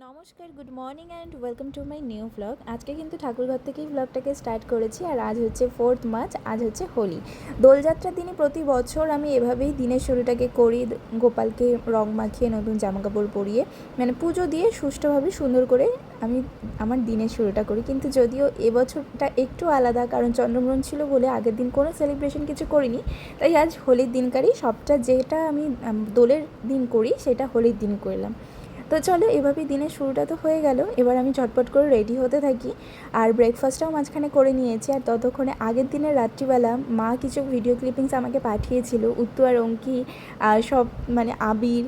নমস্কার, good morning and welcome to my new blog. আজকে কিন্তু ঠাকুরঘর থেকেই ব্লগটাকে স্টার্ট করেছি। আর আজ হচ্ছে 4th মার্চ, আজ হচ্ছে হোলি। দোলযাত্রার দিনই প্রতি বছর আমি এভাবেই দিনের শুরুটাকে করি, গোপালকে রং মাখিয়ে নতুন জামাকাপড় পরিয়ে, মানে পুজো দিয়ে সুষ্ঠুভাবে সুন্দর করে আমি আমার দিনের শুরুটা করি। কিন্তু যদিও এবছরটা একটু আলাদা, কারণ চন্দ্রগ্রহণ ছিল বলে আগের দিন কোনো সেলিব্রেশন কিছু করিনি। তাই আজ হোলির দিনকারই সবটা, যেটা আমি দোলের দিন করি সেটা হোলির দিন করলাম। তো চলো, এভাবেই দিনের শুরুটা তো হয়ে গেল। এবার আমি ঝটপট করে রেডি হতে থাকি, আর ব্রেকফাস্টটাও মাঝখানে করে নিয়েছি। আর ততক্ষণে আগের দিনের রাত্রিবেলা মা কিছু ভিডিও ক্লিপিংস আমাকে পাঠিয়েছিল, উত্তু আর অঙ্কি সব মানে আবির,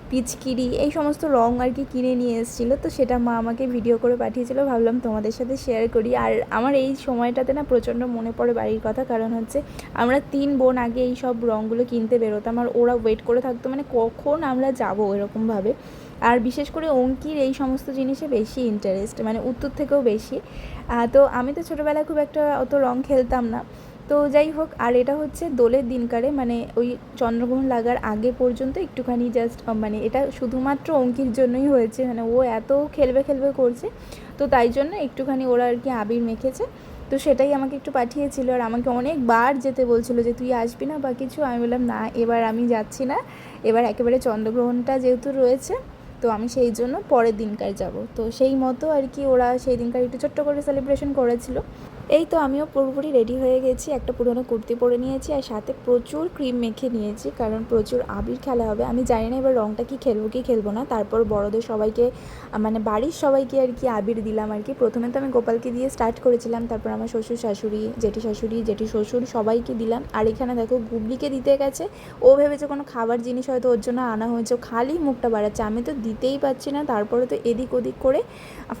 পিচকিরি, এই সমস্ত রং আর কি কিনে নিয়ে এসেছিলো। তো সেটা মা আমাকে ভিডিও করে পাঠিয়েছিল, ভাবলাম তোমাদের সাথে শেয়ার করি। আর আমার এই সময়টাতে না প্রচণ্ড মনে পড়ে বাড়ির কথা, কারণ হচ্ছে আমরা 3 বোন আগে এই সব রঙগুলো কিনতে বেরোতাম, আর ওরা ওয়েট করে থাকতো মানে কখন আমরা যাবো এরকমভাবে। আর বিশেষ করে অঙ্কির এই সমস্ত জিনিসে বেশি ইন্টারেস্ট, মানে উত্তর থেকেও বেশি। তো আমি তো ছোটোবেলায় খুব একটা অত রং খেলতাম না। তো যাই হোক, আর এটা হচ্ছে দোলের দিনকারে, মানে ওই চন্দ্রগ্রহণ লাগার আগে পর্যন্ত একটুখানি জাস্ট মানে এটা শুধুমাত্র অঙ্কির জন্যই হয়েছে, মানে ও এত খেলবে খেলবে করছে, তো তাই জন্য একটুখানি ওরা আর কি আবির মেখেছে। তো সেটাই আমাকে একটু পাঠিয়েছিল, আর আমাকে অনেকবার যেতে বলছিল যে তুই আসবি না বা কিছু। আমি বললাম না, এবার আমি যাচ্ছি না, এবার একেবারে চন্দ্রগ্রহণটা যেহেতু রয়েছে, তো আমি সেই জন্য পরের দিনকার যাব। তো সেই মতো আর কি ওরা সেই দিনকার একটু ছোট্ট করে সেলিব্রেশন করেছিল। এই তো আমিও পুরোপুরি রেডি হয়ে গেছি, একটা পুরোনো কুর্তি পরে নিয়েছি, আর সাথে প্রচুর ক্রিম মেখে নিয়েছি, কারণ প্রচুর আবির খেলা হবে। আমি জানি না এবার রঙটা কি খেলবো না। তারপর বড়দের সবাইকে, মানে বাড়ির সবাইকে আর কি আবির দিলাম আর কি। প্রথমে তো আমি গোপালকে দিয়ে স্টার্ট করেছিলাম, তারপর আমার শ্বশুর শাশুড়ি, জেঠি শ্বশুর সবাইকে দিলাম। আর এখানে দেখো গুবলিকে দিতে গেছে, ও ভেবেছে কোনো খাবার জিনিস হয়তো ওর জন্য আনা হয়েছে, খালি মুখটা বাড়াচ্ছে। আমি তো দিতেই পারছি না, তারপরে তো এদিক ওদিক করে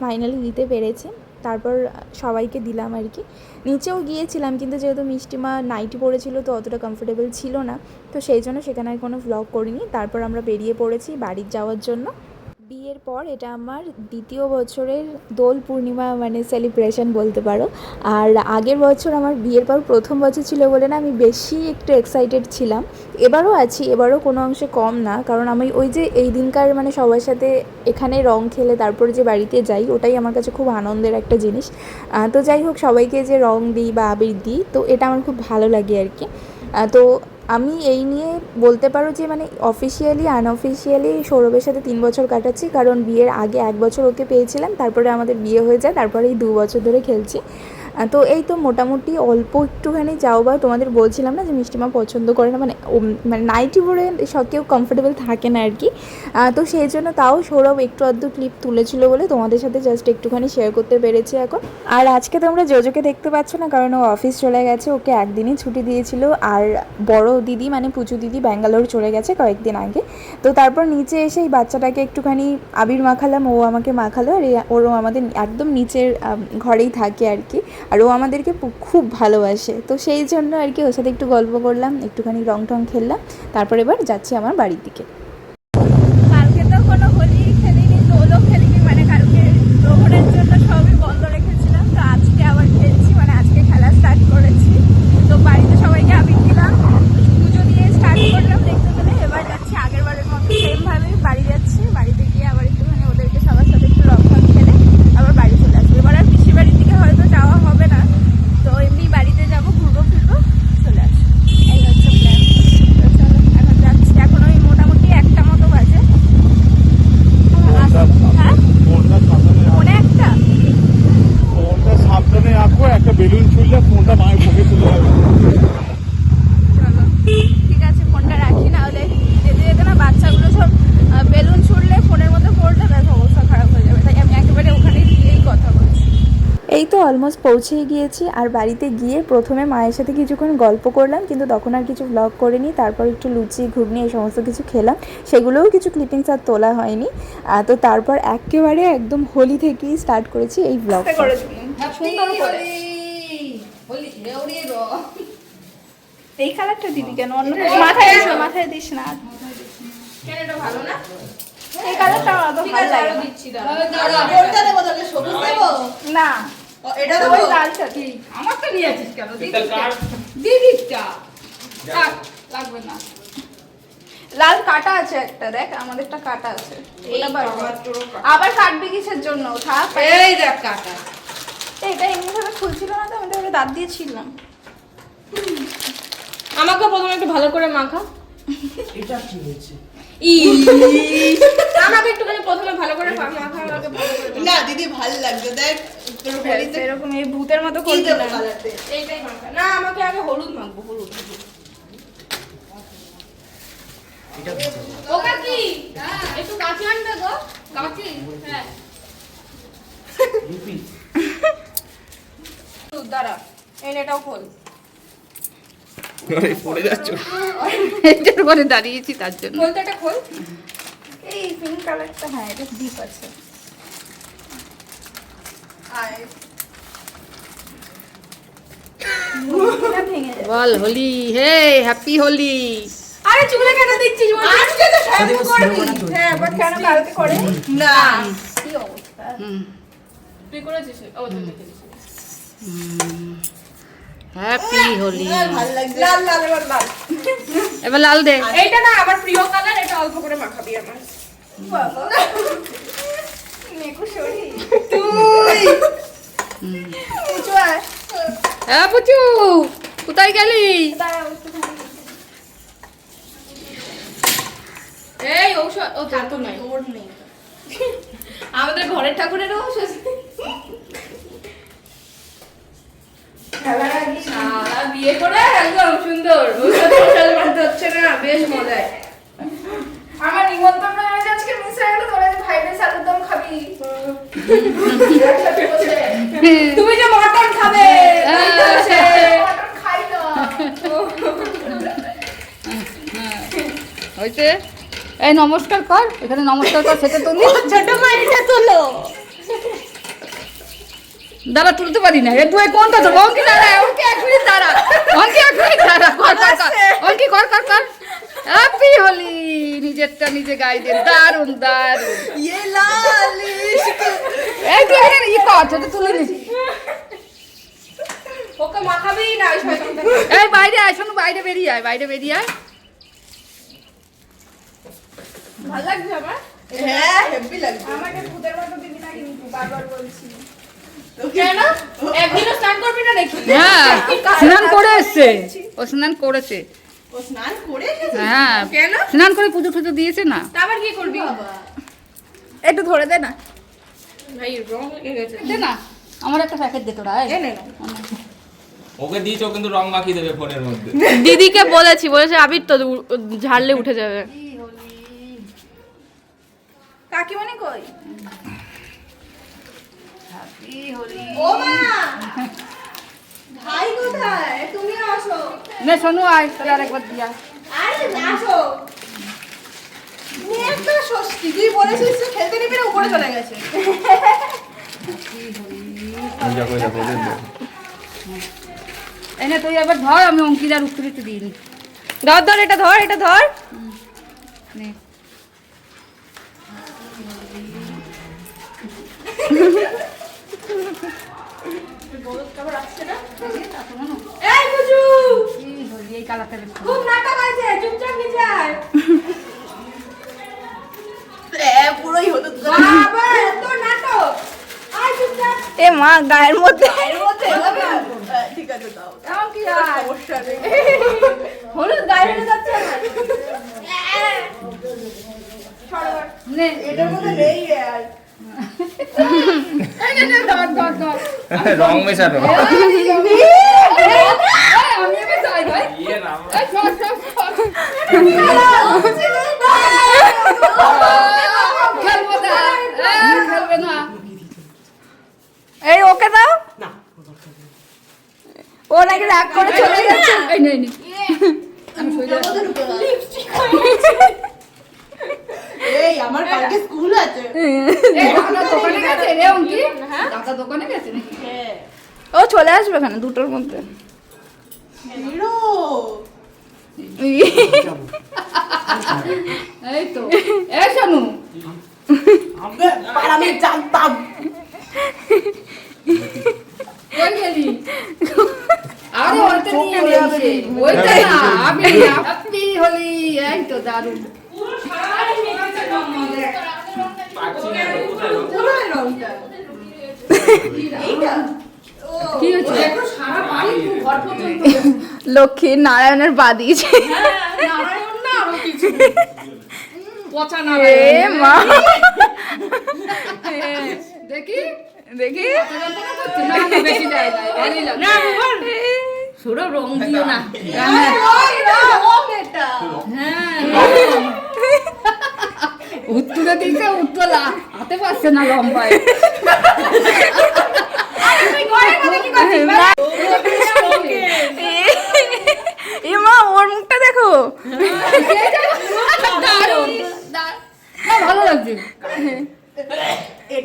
ফাইনালি দিতে পেরেছি। তারপর সবাইকে দিলাম আর কি। নিচেও গিয়েছিলাম, কিন্তু যেহেতু মিষ্টিমা নাইটি পরেছিল তো অতটা কমফোর্টেবল ছিল না, তো সেই জন্য সেখানে আর কোনো ভ্লগ করিনি। তারপর আমরা বেরিয়ে পড়েছি বাড়ির যাওয়ার জন্য। বিয়ের পর এটা আমার দ্বিতীয় বছরের দোল পূর্ণিমা, মানে সেলিব্রেশন বলতে পারো। আর আগের বছর আমার বিয়ের পর প্রথম বছর ছিল বলে না আমি বেশি একটু এক্সাইটেড ছিলাম। এবারও আছি, এবারও কোনো অংশে কম না, কারণ আমি ওই যে এই দিনকার মানে সবার সাথে এখানে রং খেলে তারপরে যে বাড়িতে যাই, ওটাই আমার কাছে খুব আনন্দের একটা জিনিস। তো যাই হোক, সবাইকে যে রং দিই বা আবির দিই, তো এটা আমার খুব ভালো লাগে আর কি। তো আমি এই নিয়ে বলতে পারো যে মানে অফিসিয়ালি আনঅফিসিয়ালি সৌরভের সাথে 3 বছর কাটাচ্ছি, কারণ বিয়ের আগে 1 বছর ওকে পেয়েছিলাম, তারপরে আমাদের বিয়ে হয়ে যায়, তারপরে এই 2 বছর ধরে খেলছি। তো এই তো মোটামুটি অল্প একটুখানি যাও, বা তোমাদের বলছিলাম না যে মিষ্টিমা পছন্দ করে না, মানে মানে নাইটি পরে সব কেউ কমফোর্টেবল থাকে না আর কি। তো সেই জন্য তাও সৌরভ একটু আধটু ক্লিপ তুলেছিল বলে তোমাদের সাথে জাস্ট একটুখানি শেয়ার করতে পেরেছি এখন। আর আজকে তোমরা জোজোকে দেখতে পাচ্ছ না, কারণ ও অফিস চলে গেছে, ওকে একদিনই ছুটি দিয়েছিল। আর বড় দিদি মানে পুজো দিদি ব্যাঙ্গালোর চলে গেছে কয়েকদিন আগে। তো তারপর নিচে এসে এই বাচ্চাটাকে একটুখানি আবির মাখালাম, ও আমাকে মাখালো। আর ওরও আমাদের একদম নিচের ঘরেই থাকে আর কি, আর ও আমাদেরকে খুব ভালোবাসে। তো সেই জন্য আর কি ওর সাথে একটু গল্প করলাম, একটুখানি রং টং খেললাম, তারপর এবার যাচ্ছি আমার বাড়ির দিকে। কালকে তো কোনো হোলি খেলিনি, দোলও খেলিনি, মানে কালকে গ্রহণের জন্য সবই বন্ধ রেখেছিলাম। তো আজকে আবার খেলছি, মানে আজকে খেলা স্টার্ট করেছি। তো বাড়িতে সবাইকে আবির দিলাম, পুজো দিয়ে স্টার্ট করলাম দেখতে পেলে। এবার যাচ্ছি আগের বারের মতো সেমভাবেই বাড়ি যাচ্ছি, বাড়িতে গিয়ে আবার একটুখানি ওদেরকে সবার সাথে একটু রং টং খেলে আবার বাড়ি চলে আসবো। এবার আর পিসির বাড়ির দিকে হয়তো যাওয়া হবে না, তো এমনি বাড়িতে যাবো, ঘুরবো ফিরবো, চলে আসবো, এই হচ্ছে প্ল্যান। তো চলো এখন যাচ্ছি, এখন ওই মোটামুটি 1টা মতো বাজে। হ্যাঁ, ফোনে একটা সাবধানে রাখো, একটা বেলুন ছুঁড়লে ফোনটা মায়ের মুখে তুলে যাবে। চলো ঠিক আছে, ফোনটা রাখি, না হলে যেতে যেতে না বাচ্চাগুলো সব বেলুন ছুড়লে ফোনের মধ্যে পড়লে তার অবস্থা খারাপ হয়ে যাবে, তাই আমি একেবারে ওখানে গিয়েই কথা বলছি। এই তো অলমোস্ট পৌঁছেই গিয়েছি। আর বাড়িতে গিয়ে প্রথমে মায়ের সাথে কিছুক্ষণ গল্প করলাম, কিন্তু তখন আর কিছু ব্লগ করিনি। তারপর একটু লুচি ঘুগনি এই সমস্ত কিছু খেলাম, সেগুলোও কিছু ক্লিপিংস আর তোলা হয়নি। তো তারপর একেবারে একদম হোলি থেকেই স্টার্ট করেছি এই ব্লগ। এই কালারটা দিবি কেন? অন্য মাথায় দিস না, ভালো না এই কালারটা অত ভালো লাগে না। এটা তো লালটা কি আমার তো নিয়ে আছিস কেন? দিদিটা লাগবে না, লাল কাটা আছে একটা, দেখ আমাদেরটা কাটা আছে। ওটা বার কর। আবার কাটবি কিসের জন্য? থাক। এই দেখ কাটা। এটা এমনি ভাবে খুলছিল না তো, আমি তো দাঁত দিয়ে ছিলাম। আমাকে প্রথমে একটু ভালো করে মাখা। এটা কি হয়েছে? আমাকে একটুখানি প্রথমে ভালো করে মাখা, আমাকে ভালো করে না দিদি ভালো লাগছে দেখ তোর হোলিতে এরকম এই ভূতের মতো কি করবি দেবো না। কালারতে এইটাই মাখা। না আমাকে আগে হলুদ মাখবো, হলুদ। এটা ও কাকি, একটু কাঁচি আনবে গো, কাঁচি। হ্যাঁ রুপি দাঁড়া, এটাও খোল। পড়ে যাচ্ছে এটার উপরে দাঁড়িয়েছি তার জন্য। খোলতে এটা খোল। এই পিঙ্ক কালারটা, হ্যাঁ এটা ডিপ আছে। আয় এটা ভেঙে যাবে। বল হোলি, হে হ্যাপি হোলি। আরে চুলে কেন দিচ্ছিস? আজকে তো শ্যাম্পু করবি। হ্যাঁ, বাট কেন কালকে করে? না কি অবস্থা। তুই করেছিস? ও তুই করেছিস। হ্যাপি হোলি। ভালো লাগছে লাল লাল এবার লাল। এবার লাল দে। এইটা না আমার প্রিয় কালার, এটা অল্প করে মাখাবি আমার। বাবা নেকু সরি। তুই কিছু আর হ্যাঁ পুচু, কোথায় গেলি? দাঁড়াও একটুখানি। এই ঔষধ ও তো নাই। তোর নেই। আমাদের ঘরের ঠাকুরের ঔষধ। সারা বিয়ে করে একদম সুন্দর ঔষধ মানতে হচ্ছে না, বেশ মজায়। আমার নিমন্ত্রণ হয়েছে আজকে মিস হয়ে গেল, তোরা যে ভাই ভাই সাথে দম খাবি। একসাথে বসে। তুমি যে মটন খাবে মটন খাই না। হয়েছে? এই নমস্কার কর, এখানে নমস্কার কর, সেটা তুলি। ছোট মাইটা তোলো। দাঁড়া, তুলতে পারি না। এ তুই কোনটা তো অঙ্কি দাঁড়া, অঙ্কি 1 মিনিট দাঁড়া, অঙ্কি 1 মিনিট দাঁড়া, কর কর কর, অঙ্কি কর কর কর। হ্যাপি হোলি, নিজেরটা নিজে গাই দে, দারুন দারুন। ইয়ে লাল এই তুই এখানে ই কর, সেটা তুলে নি। ওকে মাখাবেই না ওই শয়তানটা। এই বাইরে আয়, শোনো বাইরে বেরিয়ে আয়, বাইরে বেরিয়ে আয়। ভালো লাগছে আমার। হ্যাঁ হেভি লাগছে আমাকে ভূতের মতো দিবি না কিন্তু, বারবার বলছি। কেন? একদিনও স্নান করবি না নাকি? হ্যাঁ, স্নান করে এসছে, ও স্নান করেছে। ও স্নান করে এসেছে হ্যাঁ, কেন? স্নান করে পুজো টুজো দিয়েছে না। তা আবার কি করবি? একটু ধরে দে না। ভাই রং লেগে গেছে। দে না, আমার একটা প্যাকেট দে তোরা। এই। এনে নাও। ওকে দিয়েছ, ও কিন্তু রং মাখিয়ে দেবে ফোনের মধ্যে। দিদিকে বলেছে আবির তো ঝাড়লে উঠে যাবে। কাকিমণি কই? ও মা ভাই কোথায় তুমি আসো নে শোনো, আয় তাহলে আরেকবার দিয়া। আরে আসো মেয়ে একটা ষষ্ঠী তুই বলেছিস যে খেলতে নিবি না, উপরে চলে গেছে দেখো দেখো দেখো। এনে তুই এবার ধর, আমি অঙ্কিতার উত্তর একটু দিই নি। ধর ধর, এটা ধর, এটা ধর। নে। এই বুঝু, কি হলি, এই কালারটা বেশ সুন্দর। খুব নাটক আছে, চুপচাপ নিচে আয়। পুরোই হলুদ বাবা এত নাটক। আয় চুপচাপ। এ মা, গায়ের মধ্যে এর মধ্যে হবে না? ঠিক আছে দাও এমন কি আয়? সমস্যা নেই হলুদ গায়ে হয়ে যাচ্ছে আমার। নে, এটার মধ্যে নেই আর এই নে, নে, ধর ধর ধর। রং মেশানো। আমি এবার যাই ভাই। ইয়ে না। এই সর সর সর। খেলবো না, খেলবে না। এই ওকে দাও। না ও নাকি রাগ করে চলে গেছে। এই নে নে। আমি সই এটার মধ্যে ঢুকে গেল। এই আমার কালকে স্কুল আছে এই দাদা দোকানে গেছে রে অঙ্কি? দাদা দোকানে গেছে নাকি? ও চলে আসবে এখানে দুটোর মধ্যে। হিরো এই তো, এই শোনো, আমি জানতাম কই গেলি? আরে ওইটা নিয়ে গেছে, ওইটা না, আমি হ্যাপি হোলি। এই তো দারুণ। কি হচ্ছে? লক্ষ্মী নারায়ণের পা দিয়েছে। নারায়ণ না আরো কিছু পচা এ নারায়ণ। মা, দেখি দেখি না না বেশি যায় না ভালোই লাগে। না বাবা ছোট রং দিও না। উত্তরে দিচ্ছে উত্তলা হাতে পাচ্ছে না লম্বায়। এ মা, ওর মুখটা দেখো। দারুণ, ভালো লাগছে।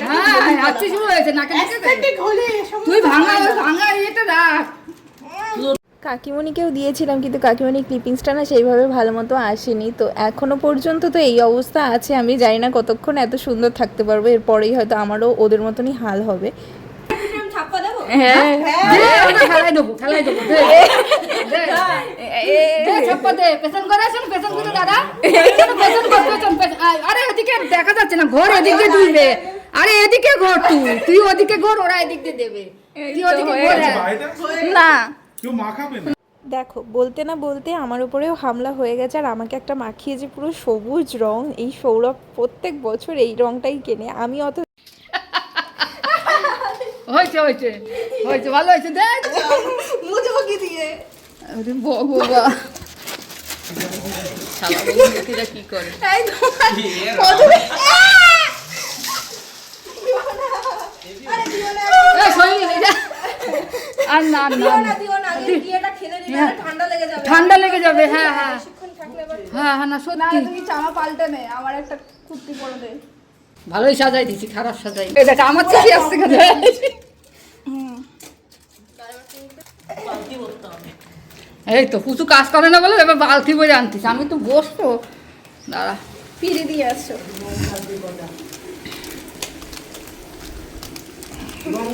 হ্যাঁ হাঁচি শুরু হয়েছে নাকে Aesthetic হলে এসব তুই ভাঙা ভাঙা ইয়েটা রাখ। কাকিমণিকেও দিয়েছিলাম কিন্তু কাকিমণির ক্লিপিংসটা না সেইভাবে ভালো মতো আসেনি, তো এখনো পর্যন্ত তো এই অবস্থা আছে। আমি জানি না কতক্ষণ এত সুন্দর থাকতে পারবো, এরপরেই হয়তো আমারও ওদের মতনই হাল হবে। হ্যাঁ, দে, ওটা ফেলাই দেবো ফেলাই দেবো দে, দে, দে, ছাপ্পা দে, পেছন করে আসুন, পেছন করে দাদা, পেছন, পেছন কর, পেছন, পেছন। আরে এদিকে দেখা যাচ্ছে না, ঘর এদিকে তুলবে। আরে এদিকে ঘর, তুই ওদিকে ঘর, ওরা এদিক দিয়ে দেবে। তুই ওদিকে ঘর, হ্যাঁ। না কেউ মাখাবে না। দেখো, বলতে না বলতে আমার উপরেও হামলা হয়ে গেছে, আর আমাকে একটা মাখিয়েছে পুরো সবুজ রং। এই সৌরভ প্রত্যেক বছর এই রংটাই কেনে, আমি অত হয়েছে হয়েছে হয়েছে, ভালো হয়েছে, দেখ মুজবকি দিয়ে আরে বাবা শালা বন্ধুরা কি করে। এই শরীর এটা আর না না ঠান্ডা লেগে যাবে। হ্যাঁ হ্যাঁ হ্যাঁ হ্যাঁ, না সত্যি তুমি জামা পাল্টে নে, আমার একটা কুর্তি পরে দে। ভালোই সাজাই দিছি, খারাপ সাজাই। এই দেখ আমার চিঠি আসছে কেন। এই তো পুচু কাজ করে না বলে এবার বালতি বই আনতিস, আমি তো বসতো দাঁড়া ফিরে দিয়ে আসছো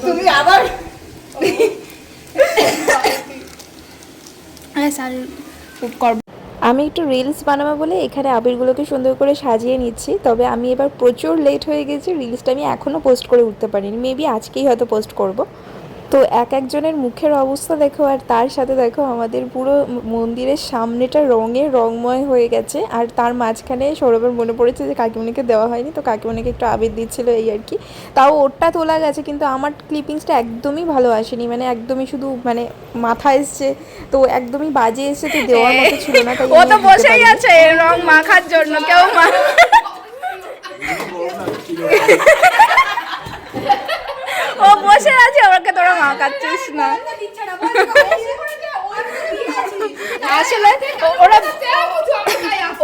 তুমি আবার আমি একটু রিলস বানাবো বলে এখানে আবিরগুলোকে সুন্দর করে সাজিয়ে নিচ্ছি। তবে আমি এবার প্রচুর লেট হয়ে গেছি, রিলসটা আমি এখনও পোস্ট করে উঠতে পারিনি, মেবি আজকেই হয়তো পোস্ট করব। তো এক একজনের মুখের অবস্থা দেখো, আর তার সাথে দেখো আমাদের পুরো মন্দিরের সামনেটা রঙময় হয়ে গেছে। আর তার মাঝখানে সৌরভের মনে পড়েছে যে কাকিমণিকে দেওয়া হয়নি, তো কাকিমণিকে একটু আবির দিচ্ছিল এই আর কি। তাও ওরটা তোলা গেছে, কিন্তু আমার ক্লিপিংসটা একদমই ভালো আসেনি, মানে একদমই শুধু মানে মাথা এসছে, তো একদমই বাজে এসছে, তো দেওয়ার মতো ছিল না। তাই ও আমি তো দিতে বসেই পারিনি। আছে রং মাখার জন্য, কেউ ও বসে আছে, ওকে তোরা মাখাচ্ছিস না। আসলে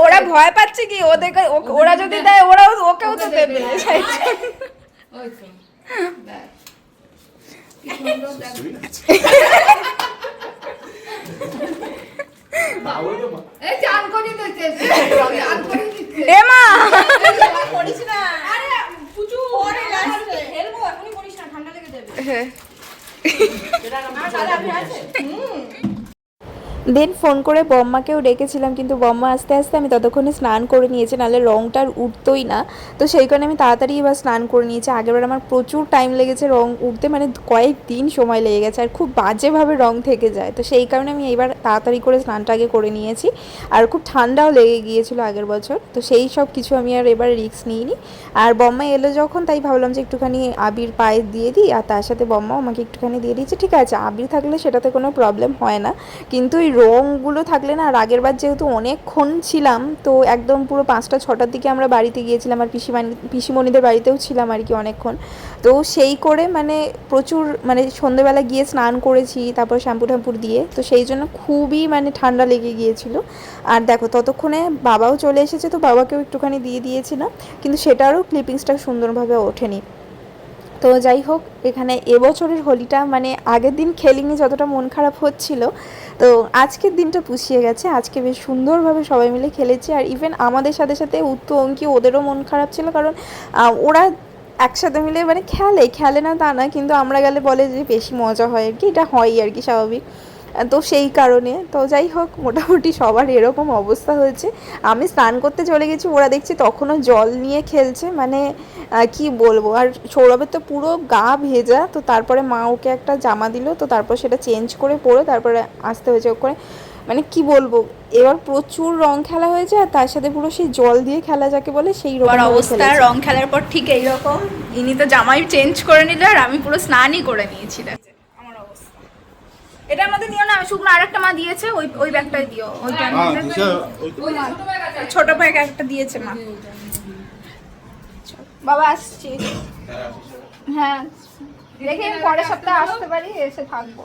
ওরা ভয় পাচ্ছে কি, ওদেরকে ওরা যদি দেয় ওকেও তো দেবে। ওই তো দেখ কি সুন্দর দেখ। এই চান করে দিতে চান করে দিতে এ মা, করিস না আরে পুচু পরে লাস্টে হেলবো এখনই করিস না, ঠান্ডা লেগে যাবে। আর তাহলে আপনি আছে দেন ফোন করে বম্মাকেও ডেকেছিলাম, কিন্তু বম্মা আস্তে আস্তে আমি ততক্ষণে স্নান করে নিয়েছি, নাহলে রঙটা আর উঠতোই না। তো সেই কারণে আমি তাড়াতাড়ি এবার স্নান করে নিয়েছি। আগেরবার আমার প্রচুর টাইম লেগেছে রঙ উঠতে, মানে কয়েকদিন সময় লেগে গেছে, আর খুব বাজেভাবে রঙ থেকে যায়। তো সেই কারণে আমি এবার তাড়াতাড়ি করে স্নানটা আগে করে নিয়েছি। আর খুব ঠান্ডাও লেগে গিয়েছিল আগের বছর, তো সেই সব কিছু আমি আর এবার রিস্ক নিইনি। আর বম্মা এলো যখন, তাই ভাবলাম যে একটুখানি আবির পায়ে দিয়ে দিই, আর তার সাথে বম্মাও আমাকে একটুখানি দিয়ে দিয়েছে। ঠিক আছে, আবির থাকলে সেটাতে কোনো প্রবলেম হয় না, কিন্তু এই রঙগুলো থাকলে না। আর আগের বার যেহেতু অনেকক্ষণ ছিলাম, তো একদম পুরো 5টা-6টার দিকে আমরা বাড়িতে গিয়েছিলাম, আর পিসিমণিদের বাড়িতেও ছিলাম আর কি অনেকক্ষণ। তো সেই করে মানে প্রচুর মানে সন্ধেবেলা গিয়ে স্নান করেছি, তারপর শ্যাম্পু ট্যাম্পুর দিয়ে, তো সেই জন্য খুবই মানে ঠান্ডা লেগে গিয়েছিল। আর দেখো ততক্ষণে বাবাও চলে এসেছে, তো বাবাকেও একটুখানি দিয়ে দিয়েছিলাম, কিন্তু সেটারও ক্লিপিংসটা সুন্দরভাবে ওঠেনি। তো যাই হোক, এখানে এবছরের হোলিটা মানে আগের দিন খেলিনি, যতটা মন খারাপ হচ্ছিল, তো আজকের দিনটা পুষিয়ে গেছে। আজকে বেশ সুন্দরভাবে সবাই মিলে খেলেছি, আর ইভেন আমাদের সাথে সাথে উত্তু, অঙ্কি, ওদেরও মন খারাপ ছিল, কারণ ওরা একসাথে মিলে মানে খেলে না তা না, কিন্তু আমরা গেলে বলে যে বেশি মজা হয় আর কি, এটা হয়ই আর কি স্বাভাবিক। তো সেই কারণে তো যাই হোক মোটামুটি সবার এরকম অবস্থা হয়েছে। আমি স্নান করতে চলে গেছি, ওরা দেখছি তখনও জল নিয়ে খেলছে, মানে কি বলবো। আর সৌরভের তো পুরো গা ভেজা, তো তারপরে মা ওকে একটা জামা দিল, তো তারপর সেটা চেঞ্জ করে পরে তারপরে আসতে হয়েছে ওকে। মানে কি বলবো, এবার প্রচুর রং খেলা হয়েছে আর তার সাথে পুরো সেই জল দিয়ে খেলা যাকে বলে সেই রকম অবস্থা রং খেলার পর ঠিক এইরকম। ইনি তো জামাই চেঞ্জ করে নিল আর আমি পুরো স্নানই করে নিয়েছি। আমার অবস্থা এটা আমাদের নিও না, শুকনো আরেকটা মা দিয়েছে, ওই ব্যাগটাই দিও। ওই ছোট ব্যাগ একটা দিয়েছে মা। বাবা আসছি। হ্যাঁ দেখি আমি পরের সপ্তাহে আসতে পারি, এসে থাকবো।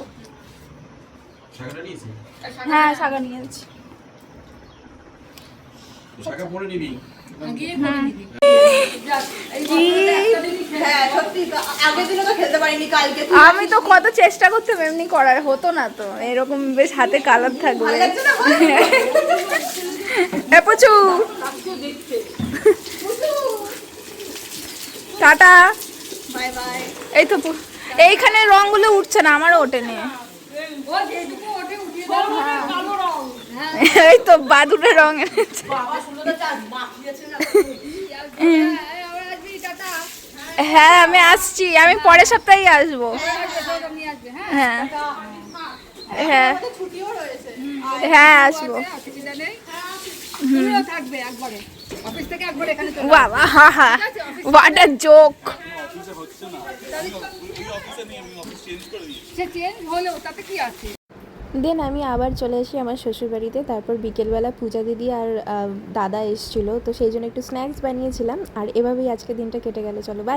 হ্যাঁ শাখা নিয়েছি। আমি তো কত চেষ্টা করতাম এমনি করার, হতো না তো। এরকম বেশ হাতে কালার থাকবে। পুচু টাটা বাই বাই। এই তো এইখানে রংগুলো উঠছে না, আমারও ওঠে নে। এই তো বাদুড়ের রং এনেছে। হ্যাঁ আমি আসছি, আমি পরের সপ্তাহে আসবো। হ্যাঁ হ্যাঁ হ্যাঁ আসবো। বাবা হা হা হোয়াট আ জোক। দেন আমি আবার চলে আসি আমার শ্বশুরবাড়িতে। তারপর বিকেলবেলা পূজা দিদি আর দাদা এসেছিলো, তো সেই জন্য একটু স্ন্যাক্স বানিয়েছিলাম। আর এভাবেই আজকে দিনটা কেটে গেল। চলো বাই।